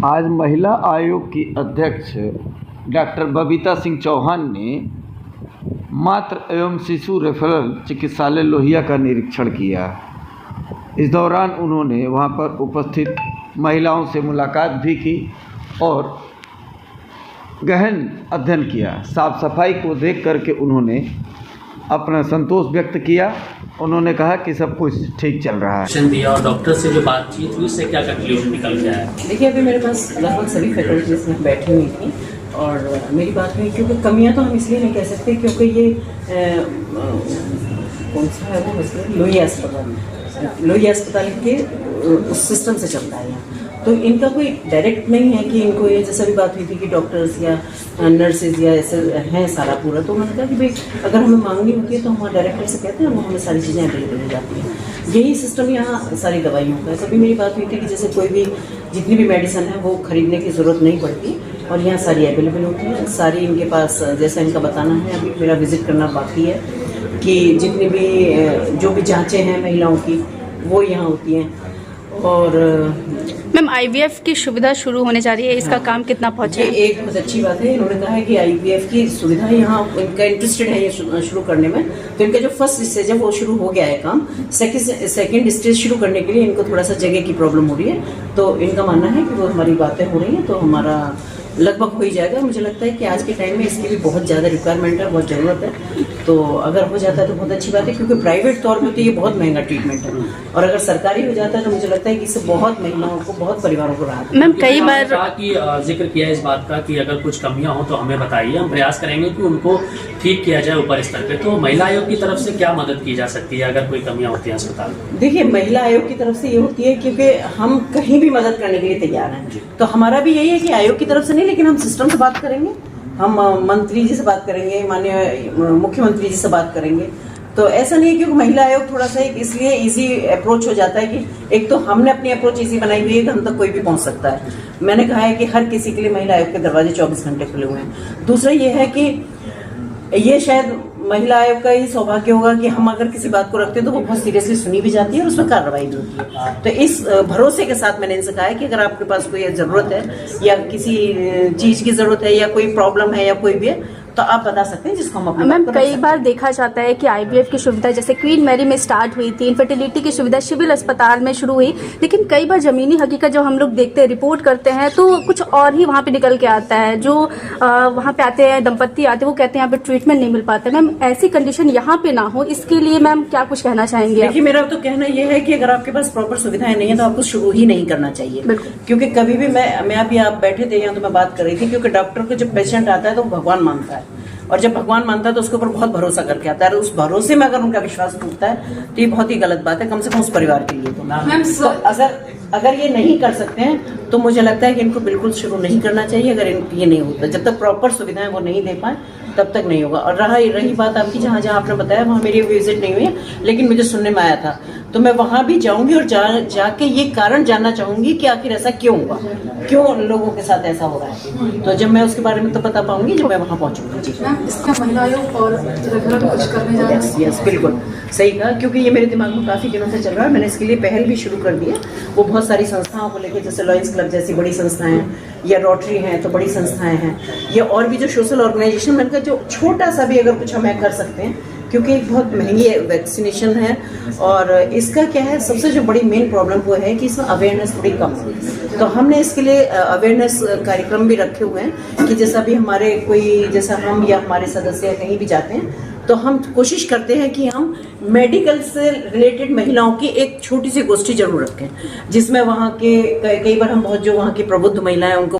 आज महिला आयोग की अध्यक्ष डॉक्टर बबीता सिंह चौहान ने मातृ एवं शिशु रेफरल चिकित्सालय लोहिया का निरीक्षण किया। इस दौरान उन्होंने वहां पर उपस्थित महिलाओं से मुलाकात भी की और गहन अध्ययन किया। साफ सफाई को देख करके उन्होंने अपना संतोष व्यक्त किया। उन्होंने कहा कि सब कुछ ठीक चल रहा है। दिया और डॉक्टर से जो बातचीत हुई उससे क्या कंक्लूजन निकल के आया? देखिए, अभी मेरे पास लगभग सभी फैकल्टीज में बैठी हुई थी और मेरी बात हुई, क्योंकि कमियां तो हम इसलिए नहीं कह सकते क्योंकि ये कौन सा है वो हॉस्पिटल, लोहिया अस्पताल के उस सिस्टम से चलता है यहाँ, तो इनका कोई डायरेक्ट नहीं है कि इनको ये, जैसा भी बात हुई थी कि डॉक्टर्स या नर्सेज या ऐसे हैं सारा पूरा, तो उन्होंने कहा कि भाई अगर हमें मांगनी होती है तो हम डायरेक्टर से कहते हैं, वो हमें सारी चीज़ें अवेलेबल हो जाती हैं। यही सिस्टम यहाँ सारी दवाइयों का है। तभी मेरी बात हुई थी कि जैसे कोई भी जितनी भी मेडिसिन है वो खरीदने की ज़रूरत नहीं पड़ती और यहाँ सारी अवेलेबल होती है। सारी इनके पास, जैसा इनका बताना है, अभी मेरा विज़िट करना बाकी है कि जितनी भी जो भी जाँचें हैं महिलाओं की वो यहाँ होती हैं। और मैम, आईवीएफ की सुविधा शुरू होने जा रही है, इसका काम कितना पहुंचा है? एक बहुत अच्छी बात है। इन्होंने कहा है कि आईवीएफ की सुविधा यहाँ इनका इंटरेस्टेड है ये शुरू करने में, तो इनका जो फर्स्ट स्टेज है वो शुरू हो गया है काम। सेकंड स्टेज शुरू करने के लिए इनको थोड़ा सा जगह की प्रॉब्लम हो रही है, तो इनका मानना है कि वो हमारी बातें हो रही हैं तो हमारा लगभग हो ही जाएगा। मुझे लगता है कि आज के टाइम में इसकी भी बहुत ज़्यादा रिक्वायरमेंट है, बहुत ज़रूरत है, तो अगर हो जाता है तो बहुत अच्छी बात है, क्योंकि प्राइवेट तौर पर तो ये बहुत महंगा ट्रीटमेंट है और अगर सरकारी हो जाता है तो मुझे लगता है कि इससे बहुत महिलाओं को, बहुत परिवारों को राहत है। मैम, कई बार कहा कि जिक्र किया इस बात का कि अगर कुछ कमियां हो तो हमें बताइए, हम प्रयास करेंगे कि उनको ठीक किया जाए ऊपर स्तर पे। तो महिला आयोग की तरफ से क्या मदद की जा सकती है अगर कोई कमियां होती हैं अस्पताल में? देखिए, महिला आयोग की तरफ से ये होती है क्योंकि हम कहीं भी मदद करने के लिए तैयार हैं, तो हमारा भी यही है कि आयोग की तरफ से नहीं, लेकिन हम सिस्टम से बात करेंगे, हम मंत्री जी से बात करेंगे, माननीय मुख्यमंत्री जी से बात करेंगे। तो ऐसा नहीं है, क्योंकि महिला आयोग थोड़ा सा एक इसलिए इजी अप्रोच हो जाता है कि एक तो हमने अपनी अप्रोच इजी बनाई हुई है कि हम तक कोई भी पहुंच सकता है। मैंने कहा है कि हर किसी के लिए महिला आयोग के दरवाजे 24 घंटे खुले हुए हैं। दूसरा ये है कि ये शायद महिला आयोग का ही सौभाग्य होगा कि हम अगर किसी बात को रखते हैं तो वो बहुत सीरियसली सुनी भी जाती है और उसमें कार्रवाई भी होती है। तो इस भरोसे के साथ मैंने इनसे कहा है कि अगर आपके पास कोई ज़रूरत है या किसी चीज़ की ज़रूरत है या कोई प्रॉब्लम है या कोई भी है, तो आप बता सकते हैं, जिसको हम अपने। मैम, कई बार देखा जाता है कि आईवीएफ की सुविधा जैसे क्वीन मैरी में स्टार्ट हुई थी, इनफर्टिलिटी की सुविधा सिविल अस्पताल में शुरू हुई, लेकिन कई बार जमीनी हकीकत जब हम लोग देखते हैं, रिपोर्ट करते हैं, तो कुछ और ही वहाँ पे निकल के आता है। जो वहाँ पे आते हैं, दंपत्ति आते हैं, वो कहते हैं यहाँ पे ट्रीटमेंट नहीं मिल पाता। मैम, ऐसी कंडीशन यहाँ पे ना हो, इसके लिए मैम क्या कुछ कहना चाहेंगे? देखिए, मेरा तो कहना यह है कि अगर आपके पास प्रॉपर सुविधाएं नहीं है तो आपको शुरू ही नहीं करना चाहिए, क्योंकि कभी भी मैं अभी आप बैठे थे यहाँ तो मैं बात कर रही थी, क्योंकि डॉक्टर को जब पेशेंट आता है तो भगवान मानता है, और जब भगवान मानता है तो उसके ऊपर बहुत भरोसा करके आता है, और उस भरोसे में अगर उनका विश्वास टूटता है तो ये बहुत ही गलत बात है, कम से कम उस परिवार के लिए। तो अगर ये नहीं कर सकते हैं तो मुझे लगता है कि इनको बिल्कुल शुरू नहीं करना चाहिए। अगर ये नहीं होता, जब तक प्रॉपर सुविधाएं वो नहीं दे पाए तब तक नहीं होगा। और रही बात आपकी, जहाँ जहाँ आपने बताया वहाँ मेरी विजिट नहीं हुई है, लेकिन मुझे सुनने में आया था, तो मैं वहाँ भी जाऊंगी और जाके ये कारण जानना चाहूंगी कि आखिर ऐसा क्यों हुआ, क्यों लोगों के साथ ऐसा हो रहा है। तो जब मैं उसके बारे में तो बता पाऊंगी जब मैं वहाँ पहुँचूंगी। जी, इसका महिला आयोग और कुछ करने जा रहे हैं? यस, बिल्कुल सही कहा, क्योंकि ये मेरे दिमाग में काफ़ी दिनों से चल रहा है। मैंने इसके लिए पहल भी शुरू कर दी है। वो बहुत सारी संस्थाओं को लेकर, जैसे लॉयंस क्लब जैसी बड़ी संस्थाएं हैं, या रोटरी हैं तो बड़ी संस्थाएं हैं, या और भी जो सोशल ऑर्गेनाइजेशन, मैंने कहा जो छोटा सा भी अगर कुछ हम कर सकते हैं, क्योंकि एक बहुत महंगी वैक्सीनेशन है। और इसका क्या है, सबसे जो बड़ी मेन प्रॉब्लम वो है कि इसमें अवेयरनेस थोड़ी कम है। तो हमने इसके लिए अवेयरनेस कार्यक्रम भी रखे हुए हैं कि जैसा भी हमारे कोई, जैसा हम या हमारे सदस्य कहीं भी जाते हैं तो हम कोशिश करते हैं कि हम मेडिकल से रिलेटेड महिलाओं की एक छोटी सी गोष्ठी जरूर रखें, जिसमें वहाँ के कई बार हम बहुत जो वहाँ की प्रबुद्ध महिलाएं उनको